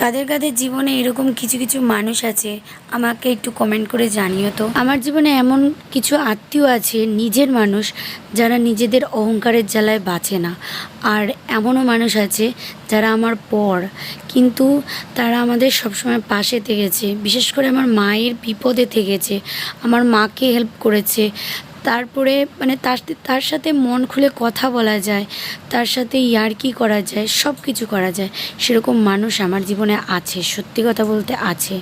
কাদের কাদের জীবনে এরকম কিছু কিছু মানুষ আছে আমাকে একটু কমেন্ট করে জানিও তো। আমার জীবনে এমন কিছু আত্মীয় আছে, নিজের মানুষ, যারা নিজেদের অহংকারের জ্বালায় বাঁচে না। আর এমনও মানুষ আছে যারা আমার পর, কিন্তু তারা আমাদের সবসময় পাশে থেকেছে। বিশেষ করে আমার মায়ের বিপদে থেকেছে, আমার মাকে হেল্প করেছে। তারপরে মানে তার সাথে মন খুলে কথা বলা যায়, তার সাথে ইয়ার্কি করা যায়, সব কিছু করা যায়। সেরকম মানুষ আমার জীবনে আছে, সত্যি কথা বলতে আছে।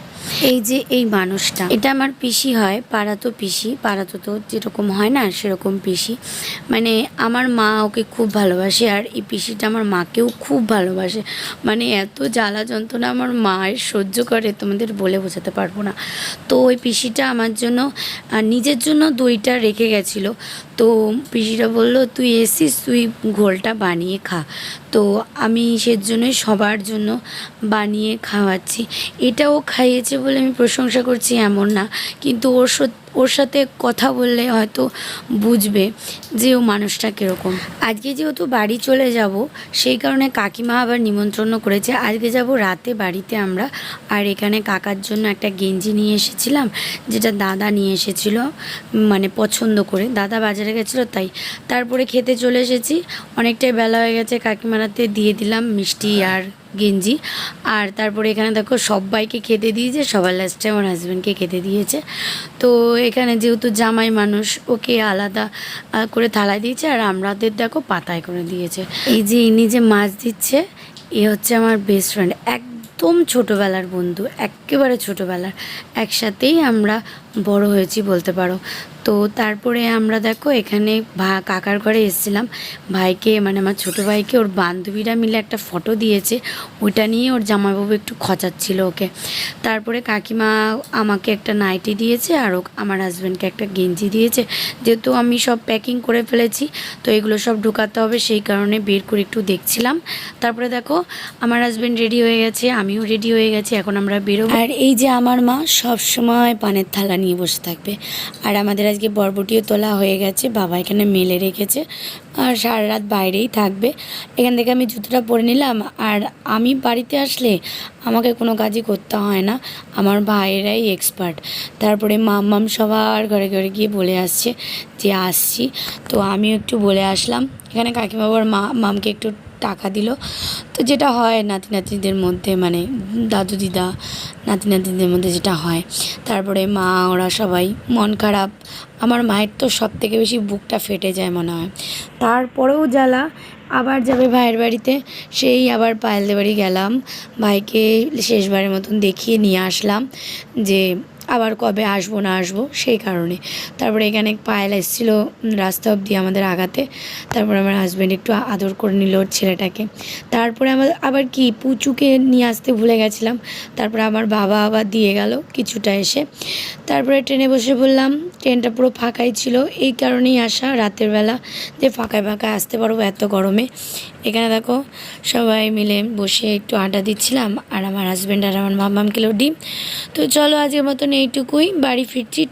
এই যে এই মানুষটা, এটা আমার পিসি হয়, পাড়াতো পিসি, পাড়াতো তো যেরকম হয় না সেরকম পিসি। মানে আমার মা ওকে খুব ভালোবাসে, আর এই পিসিটা আমার মাকেও খুব ভালোবাসে। মানে এত জ্বালা যন্ত্রণা আমার মায়ের সহ্য করে, তোমাদের বলে বোঝাতে পারবো না। তো ওই পিসিটা আমার জন্য নিজের জন্য দইটা রেখে গেছিলো। তো পিসিটা বললো, তুই এসিস, তুই ঘোলটা বানিয়ে খা। তো আমি সেজন্যই সবার জন্য বানিয়ে খাওয়াচ্ছি। এটাও খাইয়েছে বলে আমি প্রশংসা করছি এমন না, কিন্তু ওর সাথে কথা বললে হয়তো বুঝবে যে ও মানুষটা কীরকম। আজকে যেহেতু বাড়ি চলে যাব, সেই কারণে কাকিমা আবার নিমন্ত্রণ করেছে। আজকে যাব রাতে বাড়িতে আমরা। আর এখানে কাকার জন্য একটা গেঞ্জি নিয়ে এসেছিলাম, যেটা দাদা নিয়ে এসেছিলো, মানে পছন্দ করে। দাদা বাজারে গেছিলো তাই। তারপরে খেতে চলে এসেছি, অনেকটাই বেলা হয়ে গেছে। কাকিমারাতে দিয়ে দিলাম মিষ্টি আর গেঞ্জি। আর তারপরে এখানে দেখো সবাইকে খেতে দিয়েছে, সবার লাস্টে আমার হাজব্যান্ডকে খেতে দিয়েছে। তো এখানে যেহেতু জামাই মানুষ, ওকে আলাদা করে থালায় দিয়েছে, আর আমাদের দেখো পাতায় করে দিয়েছে। এই যে ইনি যে মাছ দিচ্ছে, এ হচ্ছে আমার বেস্ট ফ্রেন্ড, একদম ছোটোবেলার বন্ধু, একেবারে ছোটোবেলার। একসাথেই আমরা বড় হয়েছি বলতে পারো। তো তারপরে আমরা দেখো এখানে কাকার ঘরে এসেছিলাম। ভাইকে, মানে আমার ছোটো ভাইকে ওর বান্ধবীরা মিলে একটা ফটো দিয়েছে, ওইটা নিয়ে ওর জামাইবাবু একটু খচাচ্ছিল ওকে। তারপরে কাকিমা আমাকে একটা নাইটি দিয়েছে, আর আমার হাজব্যান্ডকে একটা গেঞ্জি দিয়েছে। যেহেতু আমি সব প্যাকিং করে ফেলেছি, তো এগুলো সব ঢোকাতে হবে, সেই কারণে বের করে একটু দেখছিলাম। তারপরে দেখো আমার হাজব্যান্ড রেডি হয়ে গেছে, আমিও রেডি হয়ে গেছি, এখন আমরা বেরোবো। আর এই যে আমার মা সব সময় পানের থালা নিয়ে বসে থাকবে। আর আমাদের আজকে বরবটিও তোলা হয়ে গেছে, বাবা এখানে মেলে রেখেছে, আর সারা রাত বাইরেই থাকবে। এখান থেকে আমি জুতোটা পরে নিলাম। আর আমি বাড়িতে আসলে আমাকে কোনো কাজই করতে হয় না, আমার ভাইয়েরাই এক্সপার্ট। তারপরে মাম সবার ঘরে ঘরে গিয়ে বলে আসছে যে আসছি। তো আমিও একটু বলে আসলাম। এখানে কাকিমাবার মামকে একটু টাকা দিল। তো যেটা হয় নাতি নাতিদের মধ্যে, মানে দাদু দিদা নাতি নাতিদের মধ্যে যেটা হয়। তারপরে মা ওরা সবাই মন খারাপ। আমার মায়ের তো সব থেকে বেশি বুকটা ফেটে যায় মনে হয়। তারপরেও জ্বালা, আবার যাবে ভাইয়ের বাড়িতে, সেই আবার পায়েলদের বাড়ি গেলাম, ভাইকে শেষবারের মতন দেখিয়ে নিয়ে আসলাম যে আবার কবে আসবো না আসবো, সেই কারণে। তারপরে এখানে পায়েল এসেছিলো রাস্তা অবধি আমাদের আগাতে। তারপরে আমার হাজব্যান্ড একটু আদর করে নিল ওর ছেলেটাকে। তারপরে আবার কি পুচুকে নিয়ে আসতে ভুলে গেছিলাম। তারপরে আমার বাবা আবার দিয়ে গেল কিছুটা এসে। তারপরে ট্রেনে বসে বললাম, ট্রেনটা পুরো ফাঁকাই ছিল, এই কারণেই আসা রাতের বেলা, যে ফাঁকায় ফাঁকায় আসতে পারবো এত গরমে। এখানে দেখো সবাই মিলে বসে একটু আড্ডা দিচ্ছিলাম, আর আমার হাজব্যান্ড আর আমার মামাম কিলো ডিম। তো চলো আজকের মতন এইটুকুই, বাড়ি ফিরছি।